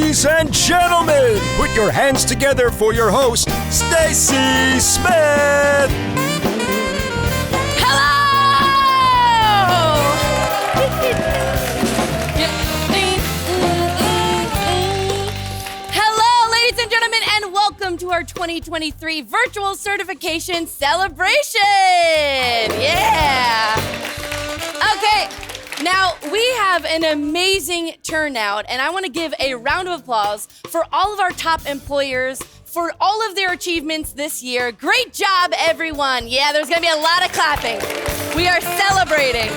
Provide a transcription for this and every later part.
Ladies and gentlemen, put your hands together for your host, Stacy Smith. Hello! Hello, ladies and gentlemen, and welcome to our 2023 virtual certification celebration. Yeah. Okay. Now, we have an amazing turnout, and I want to give a round of applause for all of our top employers for all of their achievements this year. Great job, everyone. Yeah, there's going to be a lot of clapping. We are celebrating.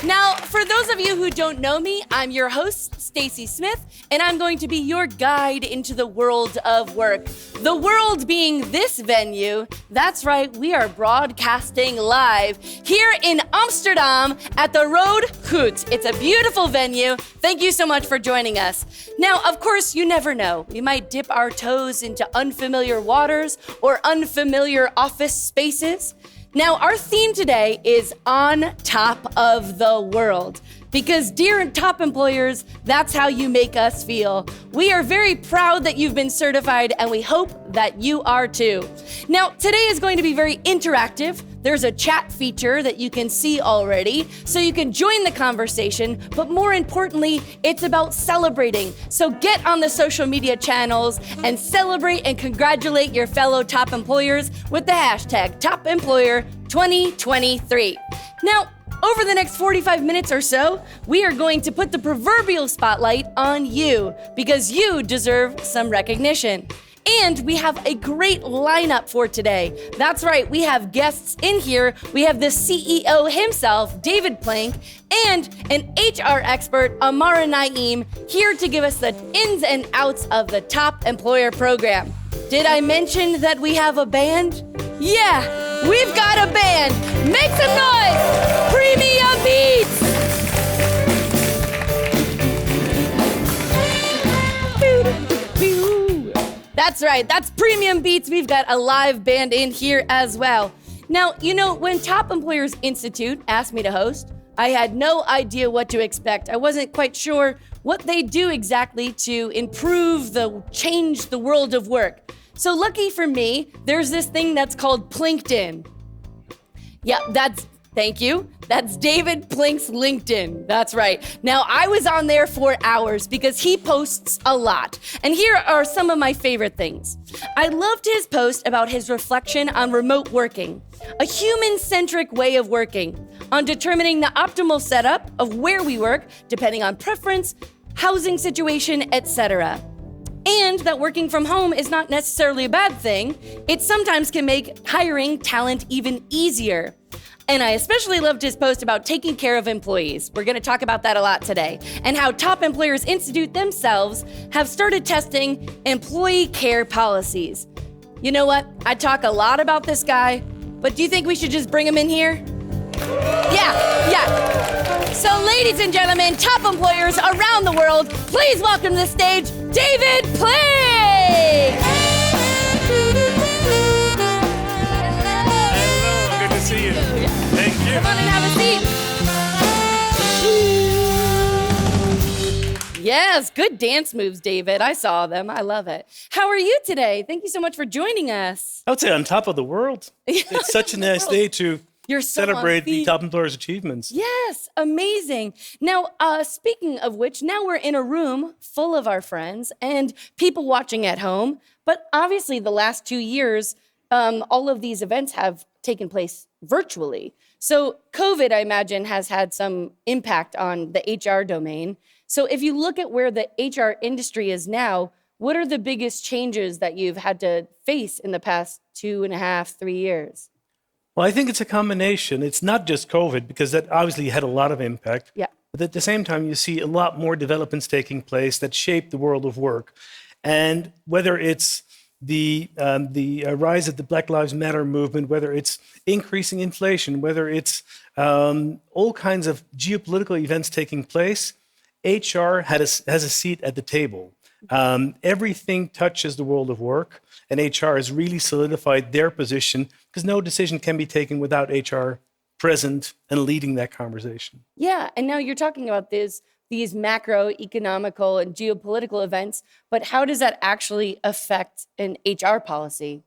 Now, for those of you who don't know me, I'm your host, Stacy Smith, and I'm going to be your guide into the world of work. The world being this venue. That's right, we are broadcasting live here in Amsterdam at the Rode Goed. It's a beautiful venue. Thank you so much for joining us. Now, of course, you never know. We might dip our toes into unfamiliar waters or unfamiliar office spaces. Now, our theme today is on top of the world. Because, dear top employers, that's how you make us feel. We are very proud that you've been certified, and we hope that you are too. Now, today is going to be very interactive. There's a chat feature that you can see already, so you can join the conversation, but more importantly, it's about celebrating. So get on the social media channels and celebrate and congratulate your fellow top employers with the hashtag TopEmployer2023. Now, over the next 45 minutes or so, we are going to put the proverbial spotlight on you because you deserve some recognition. And we have a great lineup for today. That's right, we have guests in here. We have the CEO himself, David Plank, and an HR expert, Amara Naeem, here to give us the ins and outs of the Top Employer program. Did I mention that we have a band? Yeah, we've got a band. Make some noise! Premium Beats! That's right, that's Premium Beats. We've got a live band in here as well. Now, you know, when Top Employers Institute asked me to host, I had no idea what to expect. I wasn't quite sure what they do exactly to change the world of work. So lucky for me, there's this thing that's called Plinkton. Yeah, thank you. That's David Plink's LinkedIn. That's right. Now, I was on there for hours because he posts a lot. And here are some of my favorite things. I loved his post about his reflection on remote working, a human-centric way of working, on determining the optimal setup of where we work, depending on preference, housing situation, etc. And that working from home is not necessarily a bad thing. It sometimes can make hiring talent even easier. And I especially loved his post about taking care of employees. We're going to talk about that a lot today. And how Top Employers Institute themselves have started testing employee care policies. You know what? I talk a lot about this guy, but do you think we should just bring him in here? Yeah. So ladies and gentlemen, top employers around the world, please welcome to the stage, David Plank! Hello, good to see you. Thank you. Come on and have a seat. Yes, good dance moves, David. I saw them. I love it. How are you today? Thank you so much for joining us. I would say on top of the world. It's such a nice day to celebrate the top employers' achievements. Yes, amazing. Now, speaking of which, now we're in a room full of our friends and people watching at home. But obviously, the last 2 years, all of these events have taken place virtually. So COVID, I imagine, has had some impact on the HR domain. So if you look at where the HR industry is now, what are the biggest changes that you've had to face in the past 2.5, 3 years? Well, I think it's a combination. It's not just COVID, because that obviously had a lot of impact. Yeah. But at the same time, you see a lot more developments taking place that shape the world of work. And whether it's the rise of the Black Lives Matter movement, whether it's increasing inflation, whether it's all kinds of geopolitical events taking place, HR has a seat at the table. Everything touches the world of work, and HR has really solidified their position because no decision can be taken without HR present and leading that conversation. Yeah, and now you're talking about this these macroeconomical and geopolitical events, but how does that actually affect an HR policy?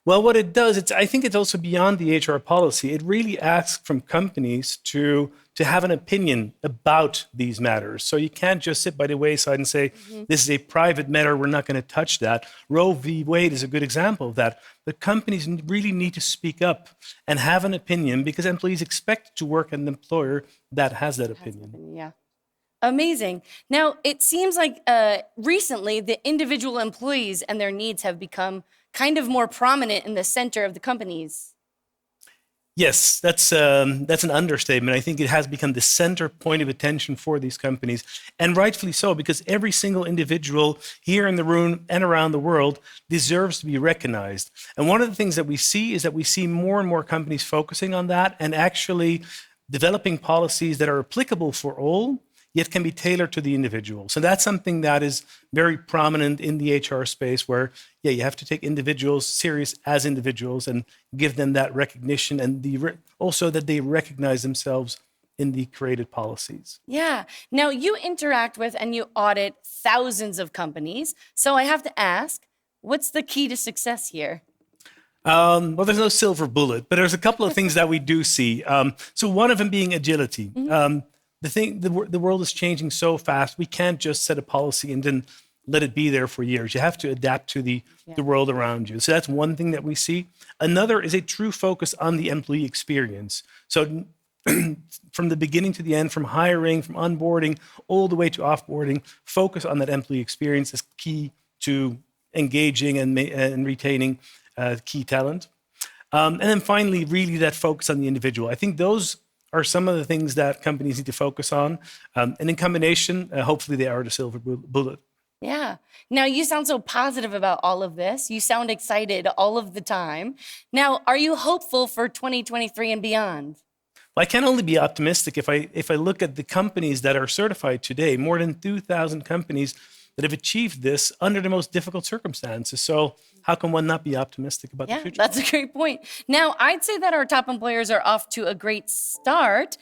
Well, what it does, I think it's also beyond the HR policy. It really asks from companies to have an opinion about these matters. So you can't just sit by the wayside and say, this is a private matter, we're not going to touch that. Roe v. Wade is a good example of that. But companies really need to speak up and have an opinion because employees expect to work at an employer that has that opinion. Yeah. Amazing. Now, it seems like recently the individual employees and their needs have become kind of more prominent in the center of the companies. Yes, that's an understatement. I think it has become the center point of attention for these companies, and rightfully so, because every single individual here in the room and around the world deserves to be recognized. And one of the things that we see is that we see more and more companies focusing on that and actually developing policies that are applicable for all, yet can be tailored to the individual. So that's something that is very prominent in the HR space where, you have to take individuals serious as individuals and give them that recognition and also that they recognize themselves in the created policies. Yeah. Now, you interact with and you audit thousands of companies. So I have to ask, what's the key to success here? Well, there's no silver bullet, but there's a couple of things that we do see. So one of them being agility. The world is changing so fast. We can't just set a policy and then let it be there for years. You have to adapt to the world around you. So that's one thing that we see. Another is a true focus on the employee experience. So from the beginning to the end, from hiring, from onboarding, all the way to offboarding, focus on that employee experience is key to engaging and retaining key talent. And then finally, really that focus on the individual. I think those are some of the things that companies need to focus on. And in combination, hopefully they are the silver bullet. Yeah. Now, you sound so positive about all of this. You sound excited all of the time. Now, are you hopeful for 2023 and beyond? Well, I can only be optimistic if I look at the companies that are certified today, more than 2,000 companies that have achieved this under the most difficult circumstances. So how can one not be optimistic about the future? That's a great point. Now, I'd say that our top employers are off to a great start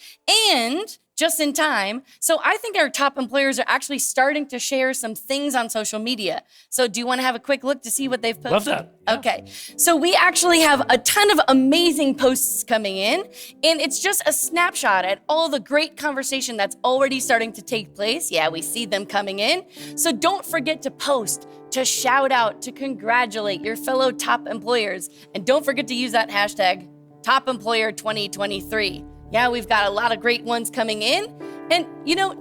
and just in time. So I think our top employers are actually starting to share some things on social media. So do you want to have a quick look to see what they've posted? Love that. Yeah. Okay. So we actually have a ton of amazing posts coming in, and it's just a snapshot at all the great conversation that's already starting to take place. Yeah, we see them coming in. So don't forget to post, to shout out, to congratulate your fellow top employers. And don't forget to use that hashtag #TopEmployer2023. Yeah, we've got a lot of great ones coming in. And,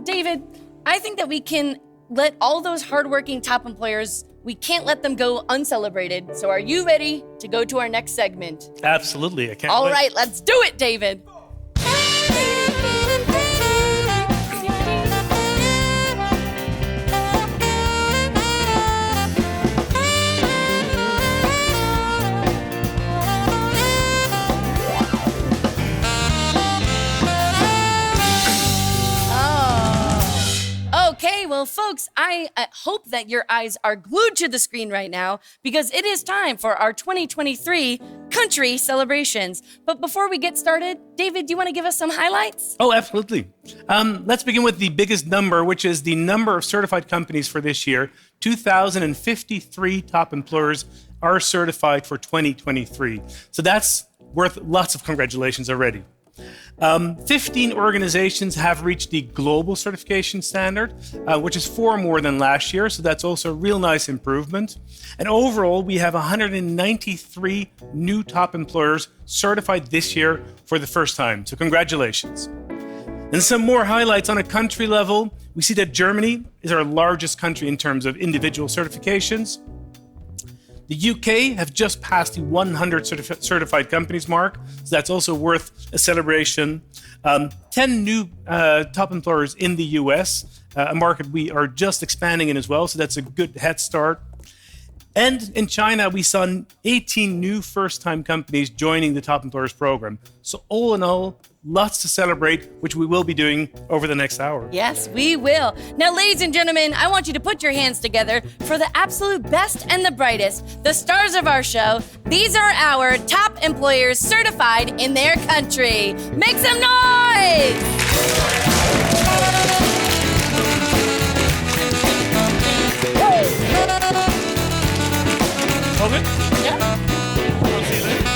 David, I think that we can let all those hardworking top employers, we can't let them go uncelebrated. So are you ready to go to our next segment? Absolutely. I can't All wait. right, let's do it, David. Okay, well, folks, I hope that your eyes are glued to the screen right now because it is time for our 2023 country celebrations. But before we get started, David, do you want to give us some highlights? Oh, absolutely. Let's begin with the biggest number, which is the number of certified companies for this year. 2,053 top employers are certified for 2023. So that's worth lots of congratulations already. 15 organizations have reached the global certification standard, which is 4 more than last year. So that's also a real nice improvement. And overall, we have 193 new top employers certified this year for the first time. So congratulations. And some more highlights on a country level. We see that Germany is our largest country in terms of individual certifications. The UK have just passed the 100 certified companies mark, so that's also worth a celebration. 10 new top employers in the US, a market we are just expanding in as well, so that's a good head start. And in China, we saw 18 new first-time companies joining the Top Employers program. So all in all, lots to celebrate, which we will be doing over the next hour. Yes, we will. Now, ladies and gentlemen, I want you to put your hands together for the absolute best and the brightest, the stars of our show. These are our top employers certified in their country. Make some noise! COVID? Yeah. I'll see you later.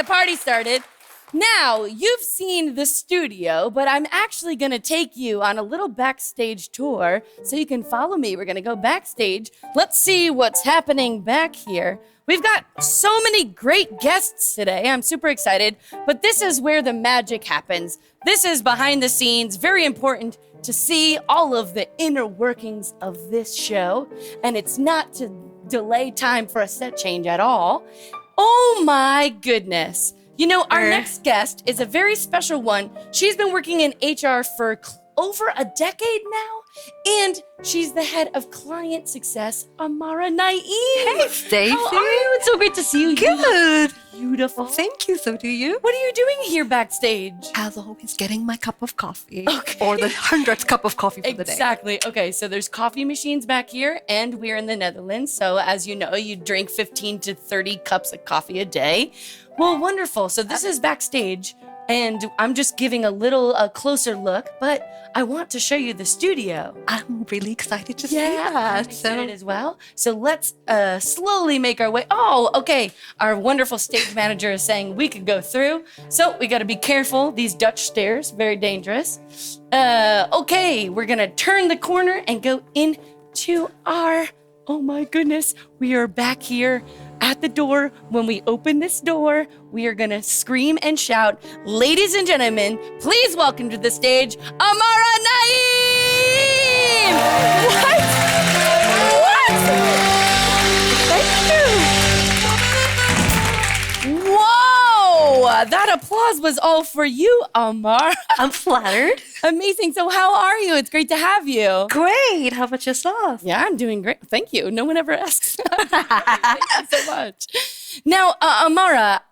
party started. Now, you've seen the studio, but I'm actually going to take you on a little backstage tour so you can follow me. We're going to go backstage. Let's see what's happening back here. We've got so many great guests today. I'm super excited, but this is where the magic happens. This is behind the scenes, very important to see all of the inner workings of this show, and it's not to delay time for a set change at all. Oh my goodness. You know, our next guest is a very special one. She's been working in HR for over a decade now, and she's the head of client success, Amara Naeem. Hey, Stacey. How are you? It's so great to see you. Good. Beautiful. Thank you. So do you. What are you doing here backstage? As always, getting my cup of coffee. Okay. Or the 100th cup of coffee for the day. Exactly. Okay, so there's coffee machines back here, and we're in the Netherlands. So as you know, you drink 15 to 30 cups of coffee a day. Well, wonderful. So this is backstage, and I'm just giving a little closer look, but I want to show you the studio. I'm really excited to see I'm that. excited as well. So let's slowly make our way. Oh, okay. Our wonderful stage manager is saying we could go through. So we got to be careful. These Dutch stairs, very dangerous. Okay, we're going to turn the corner and go into our, oh my goodness, we are back here at the door. When we open this door, we are going to scream and shout, ladies and gentlemen, please welcome to the stage, Amara Naeem! What? Thank you. Whoa! That applause was all for you, Amara. I'm flattered. Amazing. So how are you? It's great to have you. Great. How about yourself? Yeah, I'm doing great. Thank you. No one ever asks. Thank you so much. Now, Amara,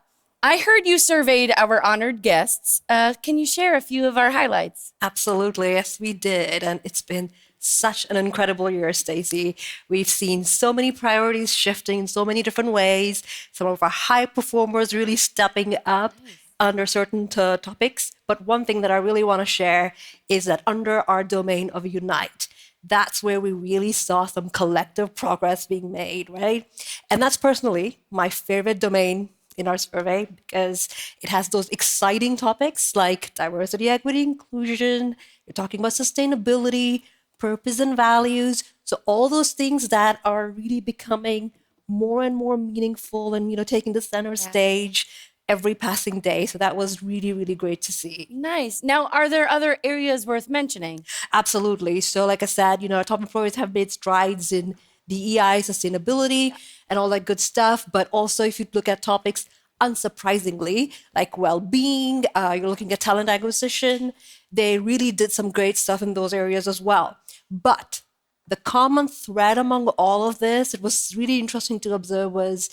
I heard you surveyed our honored guests. Can you share a few of our highlights? Absolutely. Yes, we did. And it's been such an incredible year, Stacey. We've seen so many priorities shifting in so many different ways. Some of our high performers really stepping up under certain topics. But one thing that I really want to share is that under our domain of Unite, that's where we really saw some collective progress being made, right? And that's personally my favorite domain in our survey because it has those exciting topics like diversity, equity, inclusion. You're talking about sustainability, purpose and values. So all those things that are really becoming more and more meaningful and, taking the center stage every passing day. So that was really, really great to see. Nice. Now, are there other areas worth mentioning? Absolutely. So like I said, our top employers have made strides in DEI, sustainability, and all that good stuff. But also, if you look at topics, unsurprisingly, like well-being, you're looking at talent acquisition, they really did some great stuff in those areas as well. But the common thread among all of this, it was really interesting to observe, was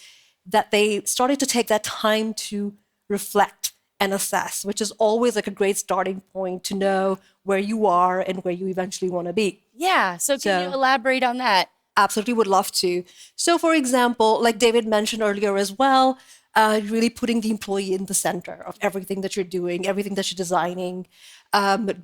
that they started to take that time to reflect and assess, which is always like a great starting point to know where you are and where you eventually want to be. Yeah. So can you elaborate on that? Absolutely would love to. So for example, like David mentioned earlier as well, really putting the employee in the center of everything that you're doing, everything that you're designing,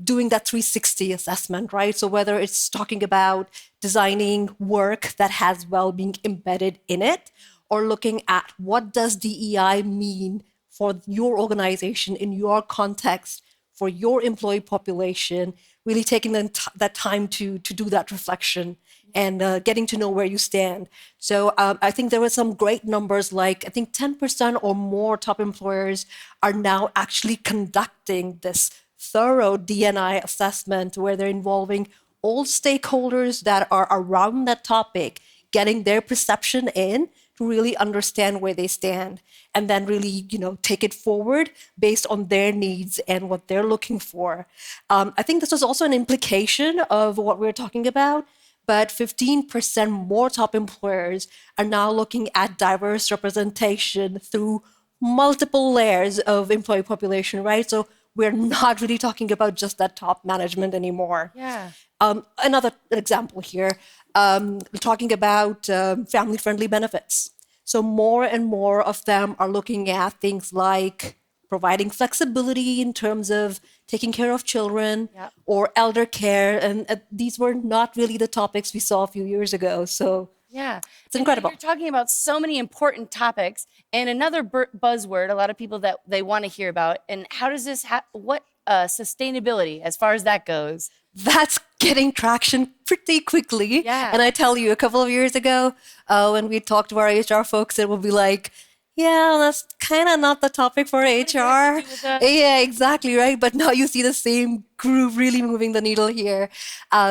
doing that 360 assessment, right? So whether it's talking about designing work that has well-being embedded in it, or looking at what does DEI mean for your organization in your context, for your employee population, really taking that time to do that reflection and getting to know where you stand. So I think there were some great numbers, like I think 10% or more top employers are now actually conducting this thorough D&I assessment where they're involving all stakeholders that are around that topic, getting their perception in to really understand where they stand and then really, take it forward based on their needs and what they're looking for. I think this was also an implication of what we're talking about, but 15% more top employers are now looking at diverse representation through multiple layers of employee population, right? So we're not really talking about just that top management anymore. Yeah. Another example here, talking about family-friendly benefits. So more and more of them are looking at things like providing flexibility in terms of taking care of children or elder care. And these were not really the topics we saw a few years ago. So Yeah. It's incredible. You're talking about so many important topics, and another buzzword a lot of people that they want to hear about. And how does this, what sustainability, as far as that goes? That's getting traction pretty quickly. Yeah. And I tell you, a couple of years ago, when we talked to our HR folks, it would be like, yeah, that's kind of not the topic for HR. Yeah, exactly, right? But now you see the same group really moving the needle here.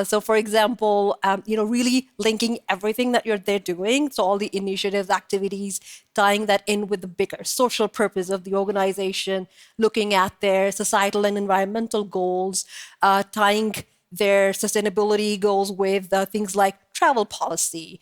So, for example, really linking everything that they're doing, so all the initiatives, activities, tying that in with the bigger social purpose of the organization, looking at their societal and environmental goals, tying their sustainability goals with things like travel policy,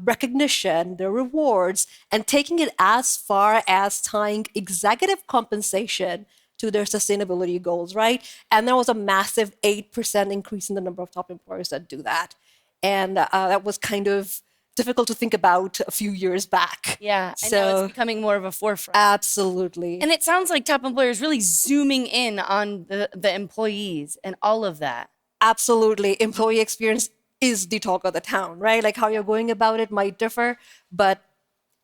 recognition, their rewards, and taking it as far as tying executive compensation to their sustainability goals, right? And there was a massive 8% increase in the number of top employers that do that. And that was kind of difficult to think about a few years back. Yeah, and now it's becoming more of a forefront. Absolutely. And it sounds like top employers really zooming in on the employees and all of that. Absolutely. Employee experience is the talk of the town, right? Like how you're going about it might differ, but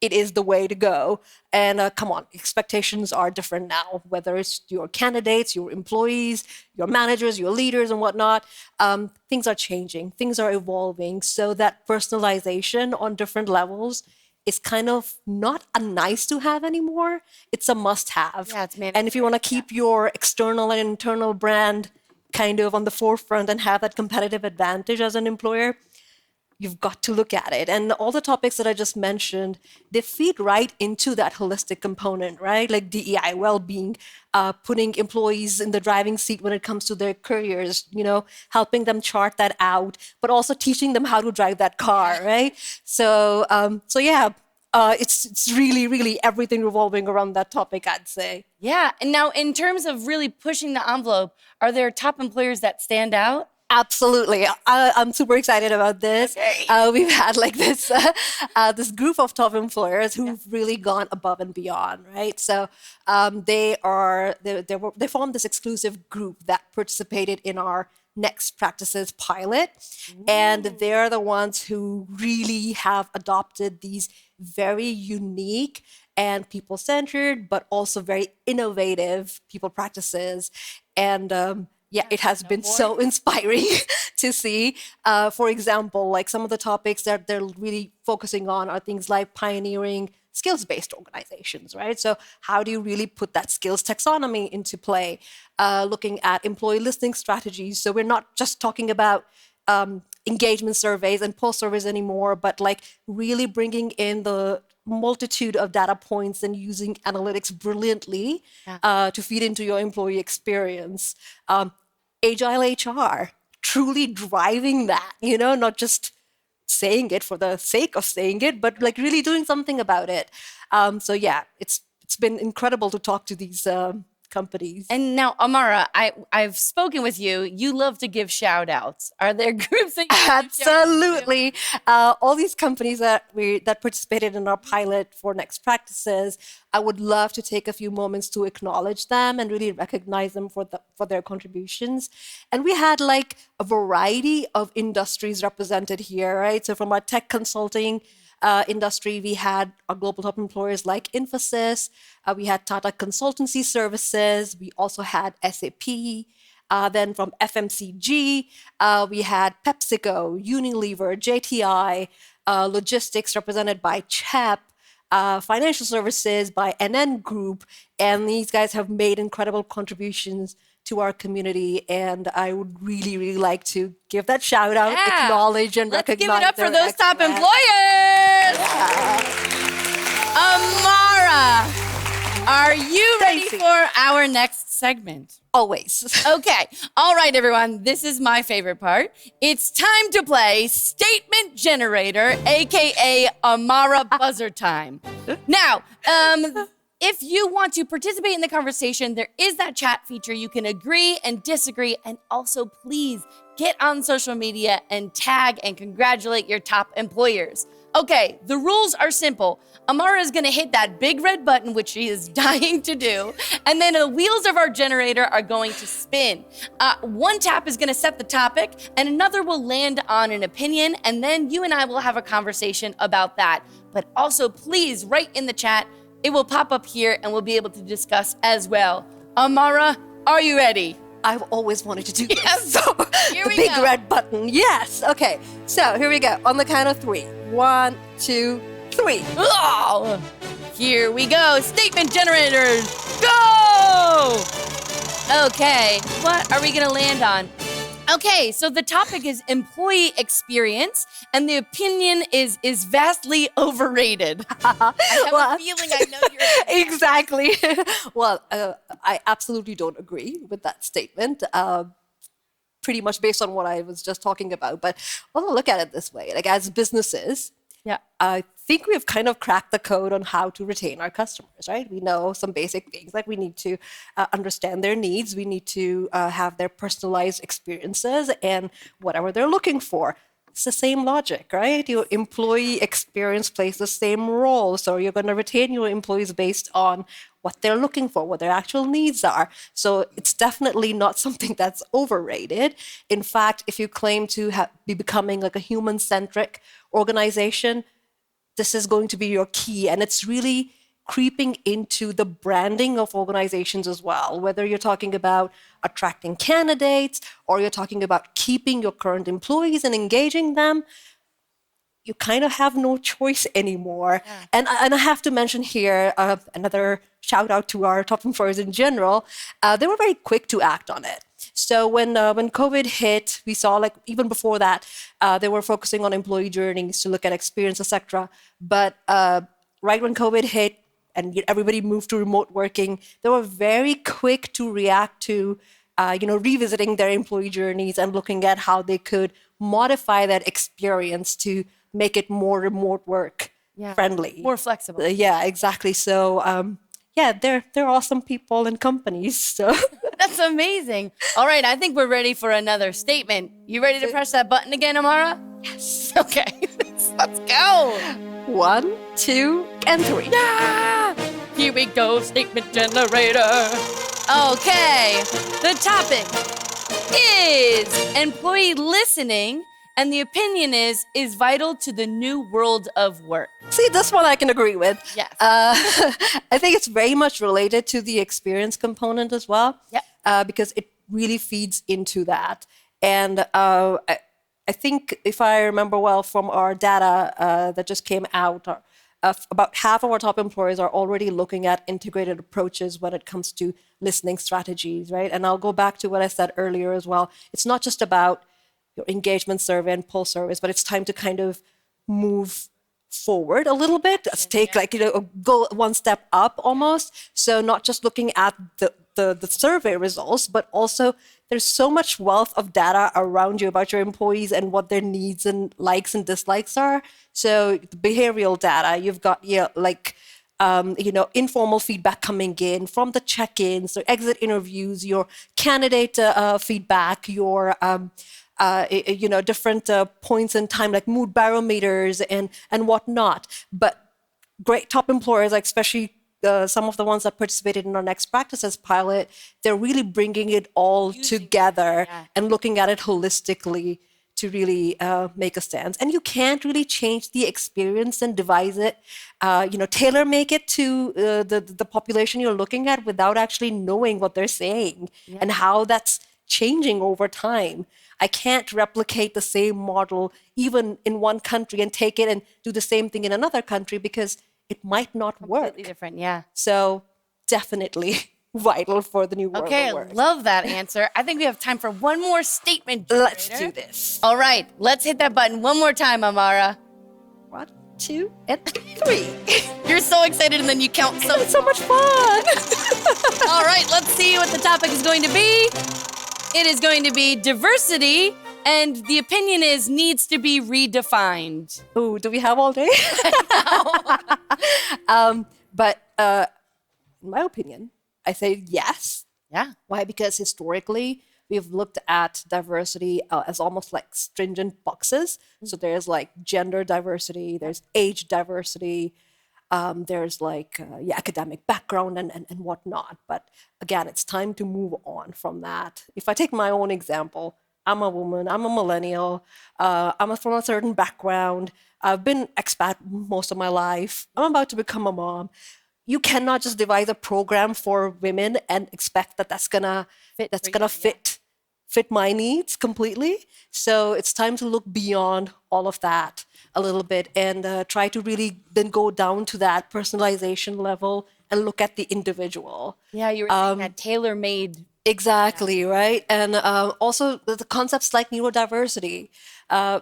it is the way to go. And come on, expectations are different now, whether it's your candidates, your employees, your managers, your leaders, and whatnot. Things are changing, things are evolving. So that personalization on different levels is kind of not a nice to have anymore. It's a must have. Yeah, it's mandatory. And if you want to keep your external and internal brand kind of on the forefront and have that competitive advantage as an employer, you've got to look at it. And all the topics that I just mentioned, they feed right into that holistic component, right? Like DEI, well-being, putting employees in the driving seat when it comes to their careers, helping them chart that out, but also teaching them how to drive that car, right? So yeah, it's really, really everything revolving around that topic, I'd say. Yeah. And now in terms of really pushing the envelope, are there top employers that stand out? Absolutely. I'm super excited about this. Okay. We've had like this group of top employers who've really gone above and beyond, right? So they formed this exclusive group that participated in our Next Practices pilot. And they're the ones who really have adopted these very unique and people-centered, but also very innovative people practices. And it has been so inspiring to see. For example, like some of the topics that they're really focusing on are things like pioneering skills-based organizations, right? So how do you really put that skills taxonomy into play? Looking at employee listening strategies. So we're not just talking about engagement surveys and post surveys anymore, but like really bringing in the multitude of data points and using analytics brilliantly to feed into your employee experience. Agile HR, truly driving that, not just saying it for the sake of saying it, but like really doing something about it. So yeah, it's been incredible to talk to these companies. And now, Amara, I've spoken with you. You love to give shout outs. Are there groups that you Absolutely. All these companies that participated in our pilot for Next Practices, I would love to take a few moments to acknowledge them and really recognize them for their contributions. And we had like a variety of industries represented here, right? So from our tech consulting industry, we had our global top employers like Infosys, we had Tata Consultancy Services, we also had SAP. Then from FMCG, we had PepsiCo, Unilever, JTI, logistics represented by CHEP, financial services by NN Group, and these guys have made incredible contributions to our community, and I would really, really like to give that shout out, acknowledge, and recognize. Let's give it up for those top employers. Amara, are you ready for our next segment? Always. Okay. All right, everyone. This is my favorite part. It's time to play Statement Generator, aka Amara Buzzer Time. Now, if you want to participate in the conversation, there is that chat feature. You can agree and disagree. And also, please get on social media and tag and congratulate your top employers. Okay, the rules are simple. Amara is gonna hit that big red button, which she is dying to do, and then the wheels of our generator are going to spin. One tap is gonna set the topic, and another will land on an opinion, and then you and I will have a conversation about that. But also, please write in the chat. It will pop up here, and we'll be able to discuss as well. Amara, are you ready? I've always wanted to do this. Yes. So, Here the we big go. red button. Yes. Okay. So here we go. On the count of 3. 1, 2, 3. Oh, here we go. Statement generators, go! Okay, what are we gonna land on? Okay, so the topic is employee experience, and the opinion is vastly overrated. I have a feeling I know you're Exactly. Well, I absolutely don't agree with that statement. Pretty much based on what I was just talking about. But I want to look at it this way. Like as businesses, Yeah. I think we've kind of cracked the code on how to retain our customers, right? We know some basic things like we need to understand their needs. We need to have their personalized experiences and whatever they're looking for. It's the same logic, right? Your employee experience plays the same role. So you're going to retain your employees based on what they're looking for, what their actual needs are. So it's definitely not something that's overrated. In fact, if you claim to be becoming like a human-centric organization, this is going to be your key. And it's really creeping into the branding of organizations as well, whether you're talking about attracting candidates or you're talking about keeping your current employees and engaging them. You kind of have no choice anymore. Yeah. And I have to mention here another shout out to our top employers in general. They were very quick to act on it. So when COVID hit, we saw like even before that, they were focusing on employee journeys to look at experience, etc. But right when COVID hit and everybody moved to remote working, they were very quick to react to revisiting their employee journeys and looking at how they could modify that experience to make it more remote work friendly, more flexible. Yeah, exactly. So they're awesome people and companies. So that's amazing. All right, I think we're ready for another statement. You ready to press that button again, Amara? Yes. Okay, let's go. 1, 2, and 3. Ah, here we go, statement generator. Okay, the topic is employee listening, and the opinion is vital to the new world of work. See, this one I can agree with. Yes. I think it's very much related to the experience component as well. Yep. Because it really feeds into that. And I think if I remember well from our data that just came out, about half of our top employers are already looking at integrated approaches when it comes to listening strategies, right? And I'll go back to what I said earlier as well. It's not just about your engagement survey and pulse surveys, but it's time to kind of move forward a little bit. Let's take go one step up almost. So not just looking at the survey results, but also there's so much wealth of data around you about your employees and what their needs and likes and dislikes are. So the behavioral data, you've got informal feedback coming in from the check-ins, or exit interviews, your candidate feedback, your different points in time, like mood barometers and whatnot. But great top employers, like especially some of the ones that participated in our Next Practices pilot, they're really bringing it all together and looking at it holistically to really make a stance. And you can't really change the experience and devise it, tailor make it to the population you're looking at without actually knowing what they're saying and how that's changing over time. I can't replicate the same model even in one country and take it and do the same thing in another country because it might not work. Completely different, yeah. So definitely vital for the new world Okay, of work. I love that answer. I think we have time for one more statement generator. Let's do this. All right, let's hit that button one more time, Amara. 1, 2, and 3. You're so excited and then you count so It's so much fun. All right, let's see what the topic is going to be. It is going to be diversity, and the opinion is needs to be redefined. Ooh, do we have all day? But in my opinion, I say yes. Yeah. Why? Because historically, we've looked at diversity as almost like stringent boxes. So there's like gender diversity, there's age diversity, there's like academic background and whatnot. But again, it's time to move on from that. If I take my own example, I'm a woman, I'm a millennial, I'm from a certain background, I've been expat most of my life, I'm about to become a mom. You cannot just devise a program for women and expect that that's gonna fit my needs completely. So it's time to look beyond all of that a little bit and try to really then go down to that personalization level and look at the individual. Yeah, you were saying that tailor-made. Exactly, right? And also the concepts like neurodiversity. A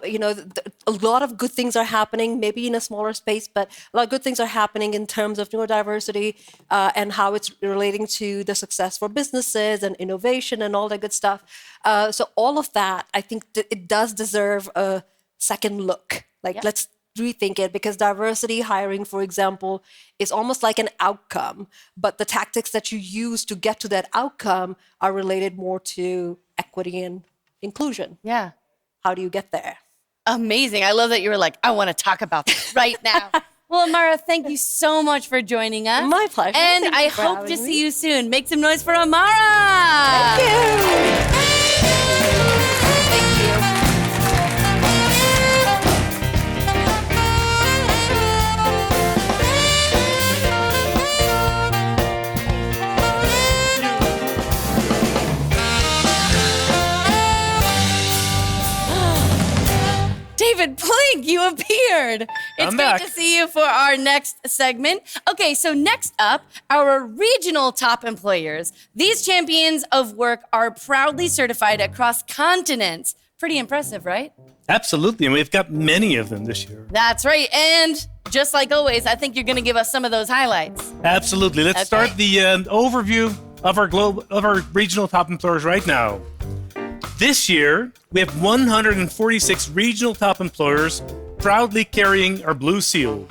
lot of good things are happening, maybe in a smaller space, but a lot of good things are happening in terms of neurodiversity and how it's relating to the success for businesses and innovation and all that good stuff. So all of that, I think it does deserve a second look. Let's rethink it, because diversity hiring, for example, is almost like an outcome, but the tactics that you use to get to that outcome are related more to equity and inclusion. Yeah. How do you get there? Amazing. I love that you were like, I want to talk about this right now. Well, Amara, thank you so much for joining us. My pleasure. And Thank I you for hope having to me. see you soon. Make some noise for Amara. Thank you. David Plink, you appeared. It's I'm great back. to see you for our next segment. Okay, so next up, our regional top employers. These champions of work are proudly certified across continents. Pretty impressive, right? Absolutely, and we've got many of them this year. That's right. And just like always, I think you're going to give us some of those highlights. Absolutely. Let's Okay. start the overview of our regional top employers right now. This year, we have 146 regional top employers proudly carrying our blue seal.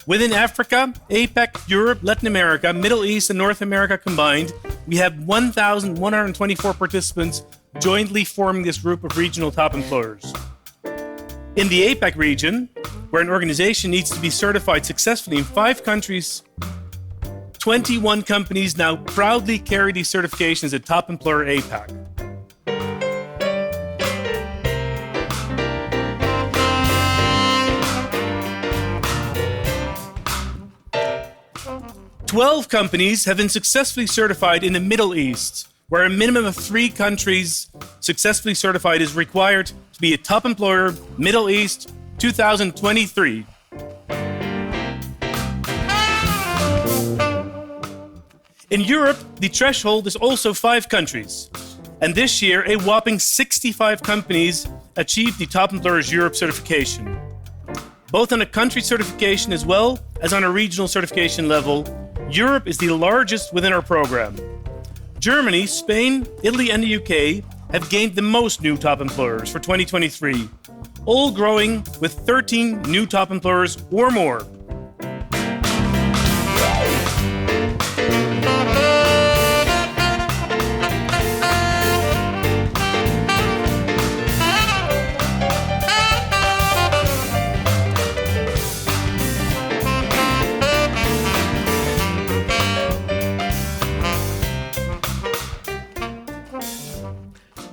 Within Africa, APAC, Europe, Latin America, Middle East, and North America combined, we have 1,124 participants jointly forming this group of regional top employers. In the APAC region, where an organization needs to be certified successfully in 5 countries, 21 companies now proudly carry these certifications at Top Employer APAC. Twelve companies have been successfully certified in the Middle East, where a minimum of 3 countries successfully certified is required to be a Top Employer Middle East 2023. In Europe, the threshold is also 5 countries. And this year, a whopping 65 companies achieved the Top Employers Europe certification. Both on a country certification as well as on a regional certification level, Europe is the largest within our program. Germany, Spain, Italy, and the UK have gained the most new top employers for 2023, all growing with 13 new top employers or more.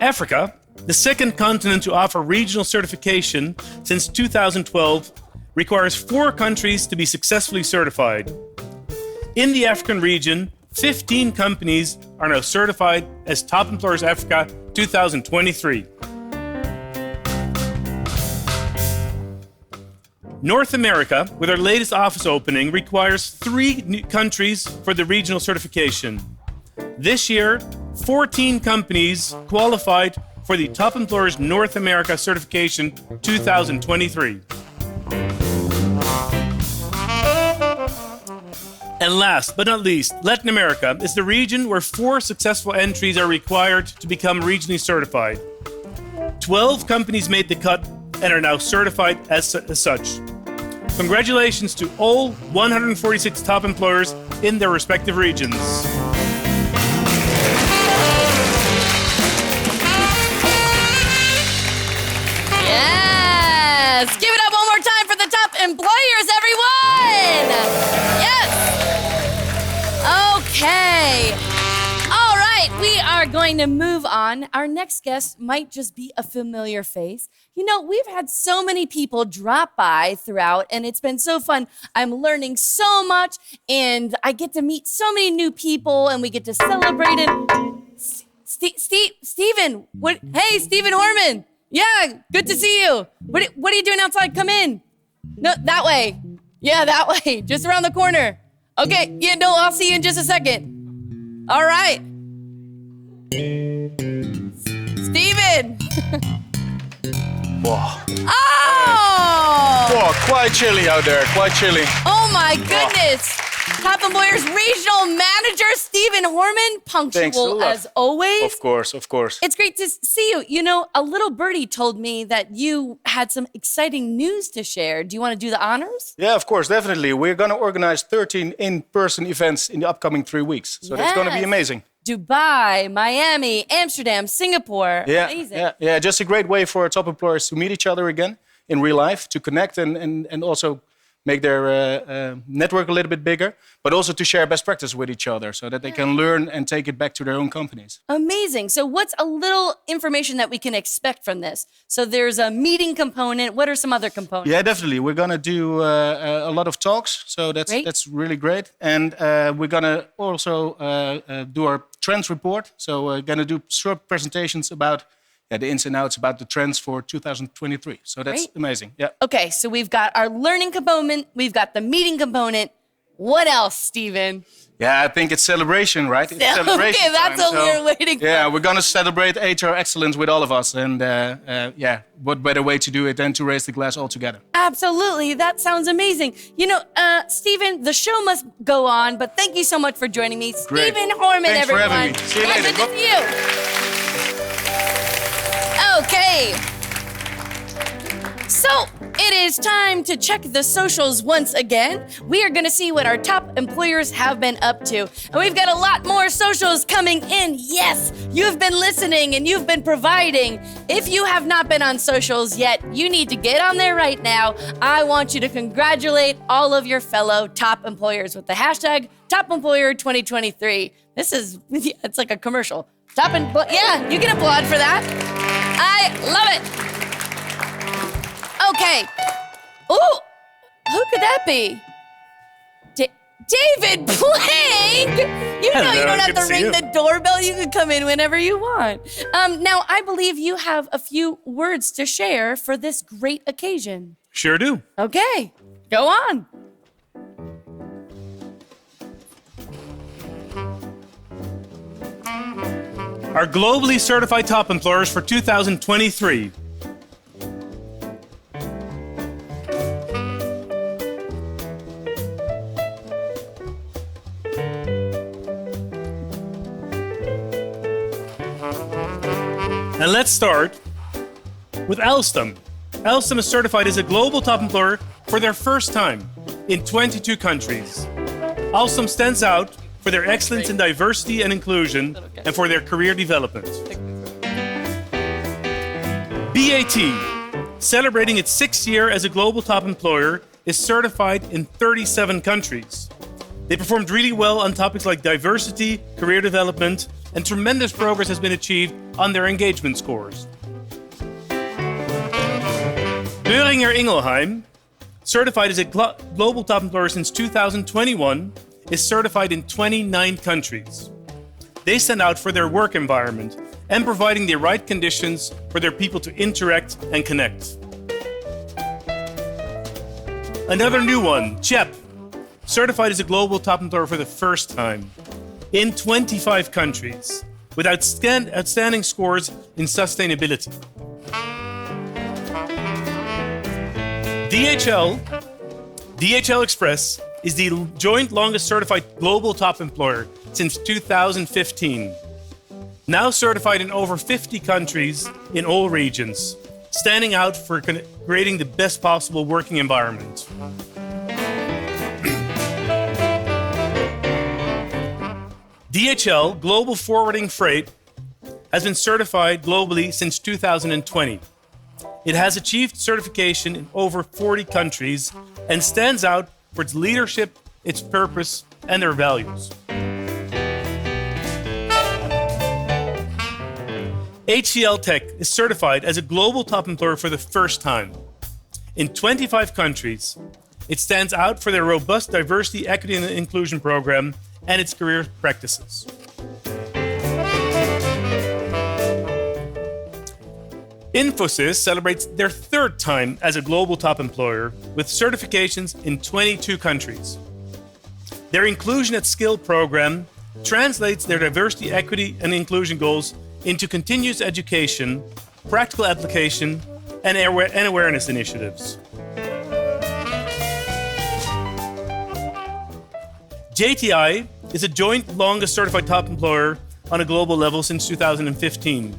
Africa, the second continent to offer regional certification since 2012, requires 4 countries to be successfully certified. In the African region, 15 companies are now certified as Top Employers Africa 2023. North America, with our latest office opening, requires 3 countries for the regional certification. This year, 14 companies qualified for the Top Employers North America Certification 2023. And last but not least, Latin America is the region where 4 successful entries are required to become regionally certified. 12 companies made the cut and are now certified as such. Congratulations to all 146 top employers in their respective regions. employers, everyone! Yes! Okay. All right, we are going to move on. Our next guest might just be a familiar face. You know, we've had so many people drop by throughout, and it's been so fun. I'm learning so much, and I get to meet so many new people, and we get to celebrate it. Steven, what? Hey, Steven Horman. Yeah, good to see you. What are you doing outside? Come in. No, that way. Yeah, that way. Just around the corner. Okay, yeah, no, I'll see you in just a second. All right. Steven. Whoa. Oh! Whoa, quite chilly out there, quite chilly. Oh my goodness. Top Employers Regional Manager Steven Horman, punctual as always. Of course, of course. It's great to see you. You know, a little birdie told me that you had some exciting news to share. Do you want to do the honors? Yeah, of course, definitely. We're going to organize 13 in-person events in the upcoming 3 weeks. So that's going to be amazing. Dubai, Miami, Amsterdam, Singapore. Yeah, Amazing. yeah, just a great way for top employers to meet each other again in real life, to connect and also make their network a little bit bigger, but also to share best practice with each other so that they can learn and take it back to their own companies. Amazing. So what's a little information that we can expect from this? So there's a meeting component. What are some other components? Yeah, definitely. We're going to do a lot of talks, so that's really great. And we're going to also do our trends report. So we're going to do short presentations about the ins and outs about the trends for 2023. So that's amazing. Yeah. Okay, so we've got our learning component, we've got the meeting component. What else, Steven? Yeah, I think it's celebration, right? It's celebration okay, that's time. what we're waiting for. Yeah, we're going to celebrate HR excellence with all of us. And what better way to do it than to raise the glass all together? Absolutely, that sounds amazing. You know, Steven, the show must go on, but thank you so much for joining me. Great. Steven Horman, Thanks everyone. for having me. See you later. Good to see you. Okay. So, it is time to check the socials once again. We are going to see what our top employers have been up to. And we've got a lot more socials coming in. Yes, you've been listening and you've been providing. If you have not been on socials yet, you need to get on there right now. I want you to congratulate all of your fellow top employers with the hashtag TopEmployer2023. This is, it's like a commercial. Yeah, you can applaud for that. I love it. Okay. Ooh, who could that be? David Plank! You know you don't have to ring the doorbell. You can come in whenever you want. Now, I believe you have a few words to share for this great occasion. Sure do. Okay, go on. Our globally certified top employers for 2023. And let's start with Alstom. Alstom is certified as a global top employer for their first time in 22 countries. Alstom stands out for their excellence in diversity and inclusion and for their career development. BAT, celebrating its 6th year as a global top employer, is certified in 37 countries. They performed really well on topics like diversity, career development, and tremendous progress has been achieved on their engagement scores. Boehringer Ingelheim, certified as a global top employer since 2021, is certified in 29 countries. They stand out for their work environment and providing the right conditions for their people to interact and connect. Another new one, CHEP, certified as a global top employer for the first time in 25 countries with outstanding scores in sustainability. DHL Express is the joint longest certified global top employer since 2015. Now certified in over 50 countries in all regions, standing out for creating the best possible working environment. DHL Global Forwarding Freight has been certified globally since 2020. It has achieved certification in over 40 countries and stands out for its leadership, its purpose, and their values. HCL Tech is certified as a global top employer for the first time. In 25 countries, it stands out for their robust diversity, equity, and inclusion program and its career practices. Infosys celebrates their third time as a global top employer with certifications in 22 countries. Their Inclusion at Skill program translates their diversity, equity, and inclusion goals into continuous education, practical application, and awareness initiatives. JTI is a joint longest certified top employer on a global level since 2015,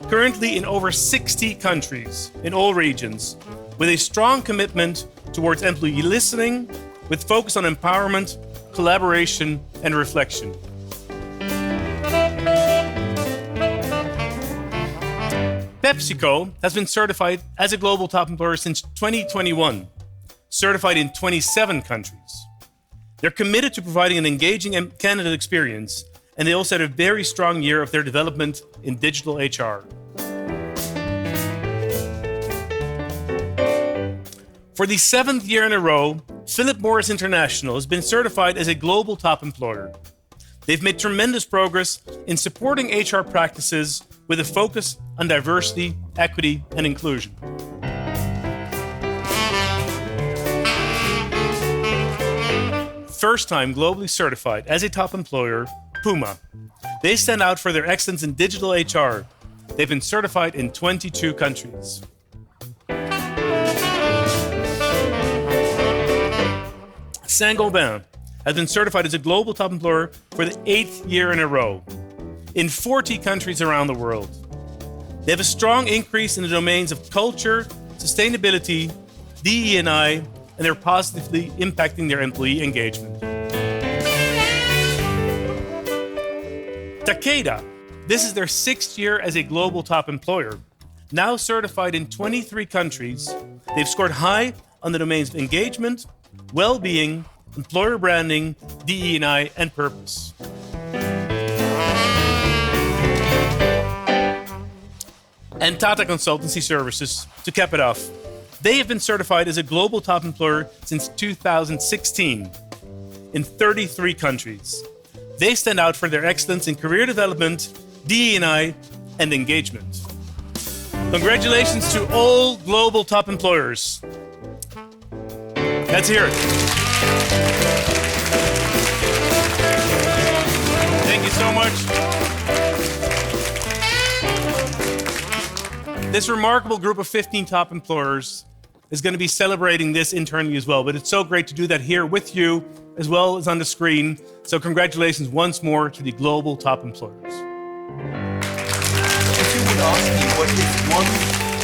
currently in over 60 countries in all regions, with a strong commitment towards employee listening, with focus on empowerment, collaboration, and reflection. PepsiCo has been certified as a global top employer since 2021, certified in 27 countries. They're committed to providing an engaging candidate experience, and they also had a very strong year of their development in digital HR. For the 7th year in a row, Philip Morris International has been certified as a global top employer. They've made tremendous progress in supporting HR practices with a focus on diversity, equity, and inclusion. First time globally certified as a top employer, Puma. They stand out for their excellence in digital HR. They've been certified in 22 countries. Saint-Gobain has been certified as a global top employer for the 8th year in a row in 40 countries around the world. They have a strong increase in the domains of culture, sustainability, DE&I, and they're positively impacting their employee engagement. Takeda, this is their 6th year as a global top employer. Now certified in 23 countries, they've scored high on the domains of engagement, well-being, employer branding, DE&I, and purpose. And Tata Consultancy Services, to cap it off. They have been certified as a global top employer since 2016 in 33 countries. They stand out for their excellence in career development, DE&I, and engagement. Congratulations to all global top employers. Let's hear it. Thank you so much. This remarkable group of 15 top employers is going to be celebrating this internally as well, but it's so great to do that here with you as well as on the screen. So congratulations once more to the global top employers. If you would ask me what is one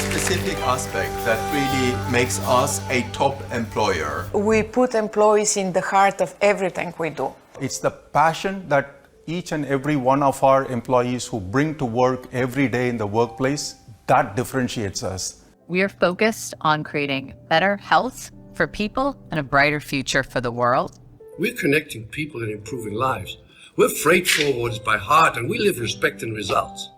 specific aspect that really makes us a top employer? We put employees in the heart of everything we do. It's the passion that each and every one of our employees who bring to work every day in the workplace, that differentiates us. We are focused on creating better health for people and a brighter future for the world. We're connecting people and improving lives. We're freight forwarders by heart, and we live respect and results.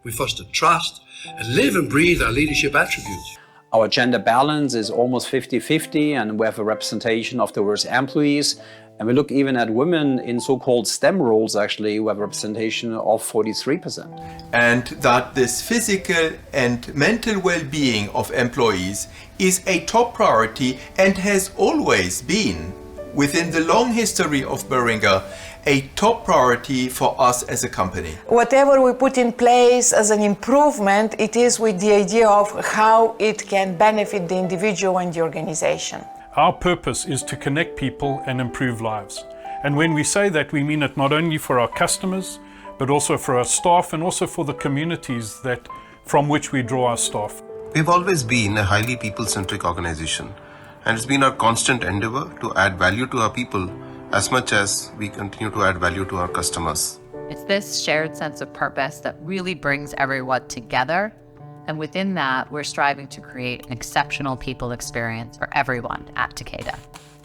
We foster trust and live and breathe our leadership attributes. Our gender balance is almost 50-50, and we have a representation of diverse employees. And we look even at women in so-called STEM roles, actually, who have a representation of 43%. And that this physical and mental well-being of employees is a top priority and has always been, within the long history of Boehringer, a top priority for us as a company. Whatever we put in place as an improvement, it is with the idea of how it can benefit the individual and the organization. Our purpose is to connect people and improve lives. And when we say that, we mean it not only for our customers, but also for our staff and also for the communities from which we draw our staff. We've always been a highly people-centric organization, and it's been our constant endeavor to add value to our people as much as we continue to add value to our customers. It's this shared sense of purpose that really brings everyone together And within that, we're striving to create an exceptional people experience for everyone at Takeda.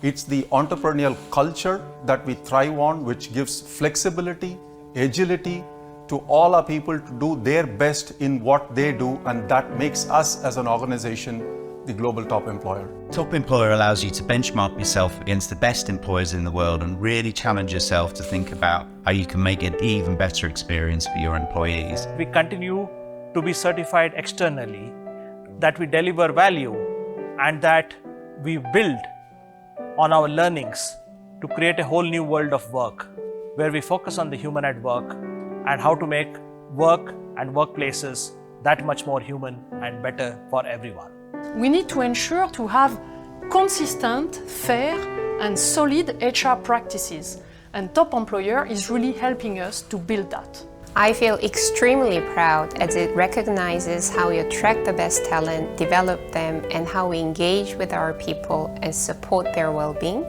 It's the entrepreneurial culture that we thrive on, which gives flexibility, agility to all our people to do their best in what they do, and that makes us as an organization the global top employer. Top employer allows you to benchmark yourself against the best employers in the world and really challenge yourself to think about how you can make an even better experience for your employees. We continue to be certified externally, that we deliver value, and that we build on our learnings to create a whole new world of work, where we focus on the human at work and how to make work and workplaces that much more human and better for everyone. We need to ensure to have consistent, fair and solid HR practices, and Top Employer is really helping us to build that. I feel extremely proud as it recognizes how we attract the best talent, develop them, and how we engage with our people and support their well-being,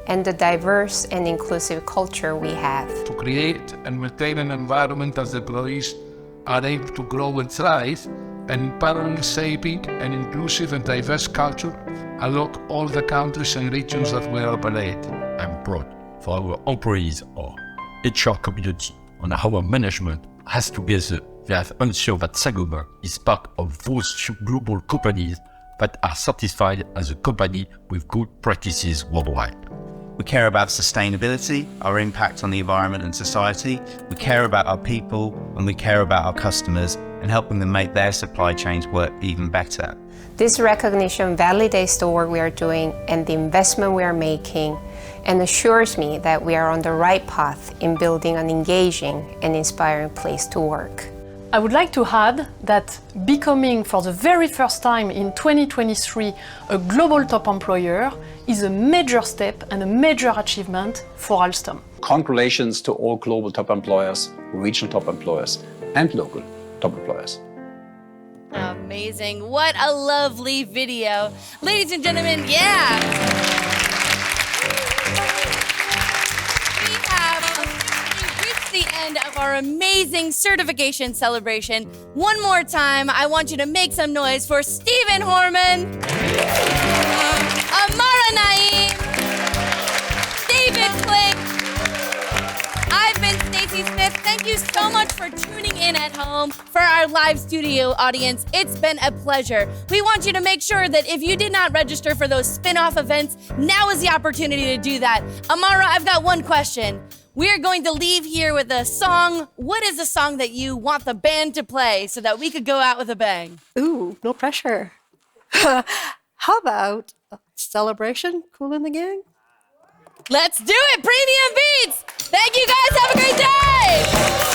and the diverse and inclusive culture we have. To create and maintain an environment that employees are able to grow and thrive, and in parallel shaping an inclusive and diverse culture along all the countries and regions that we operate. I'm proud for our employees or HR community and our management has together we have ensured that Saint-Gobain is part of those few global companies that are certified as a company with good practices worldwide. We care about sustainability, our impact on the environment and society. We care about our people and we care about our customers and helping them make their supply chains work even better. This recognition validates the work we are doing and the investment we are making, and assures me that we are on the right path in building an engaging and inspiring place to work. I would like to add that becoming for the very first time in 2023 a global top employer is a major step and a major achievement for Alstom. Congratulations to all global top employers, regional top employers, and local top employers. Amazing. What a lovely video. Ladies and gentlemen, yeah. The end of our amazing certification celebration. One more time, I want you to make some noise for Stephen Horman, Amara Naeem, David Klick. I've been Stacey Smith. Thank you so much for tuning in at home. For our live studio audience, it's been a pleasure. We want you to make sure that if you did not register for those spin-off events, now is the opportunity to do that. Amara, I've got one question. We're going to leave here with a song. What is the song that you want the band to play so that we could go out with a bang? Ooh, no pressure. How about Celebration, Kool and the Gang? Let's do it, Premium Beats! Thank you guys, have a great day!